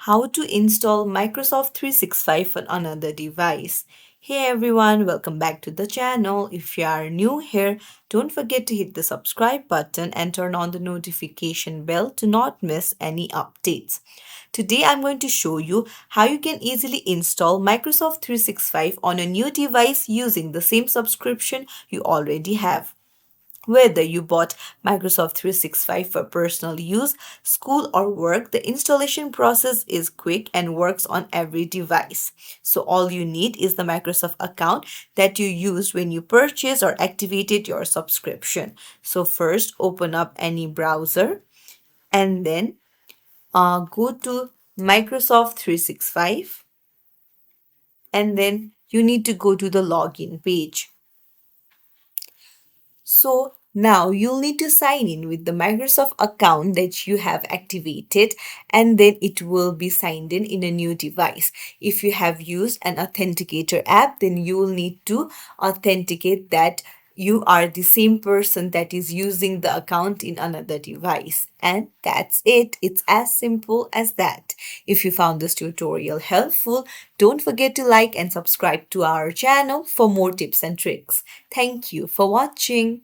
how to install Microsoft 365 on another device. Hey everyone, welcome back to the channel. If you are new here, don't forget to hit the subscribe button and turn on the notification bell to not miss any updates. Today I'm going to show you how you can easily install Microsoft 365 on a new device using the same subscription you already have. Whether you bought Microsoft 365 for personal use, school, or work, the installation process is quick and works on every device. So, all you need is the Microsoft account that you used when you purchased or activated your subscription. So, first open up any browser and then go to Microsoft 365 and then you need to go to the login page. So now you'll need to sign in with the Microsoft account that you have activated and then it will be signed in a new device. If you have used an authenticator app, then you will need to authenticate that you are the same person that is using the account in another device. And that's it. It's as simple as that. If you found this tutorial helpful, don't forget to like and subscribe to our channel for more tips and tricks. Thank you for watching.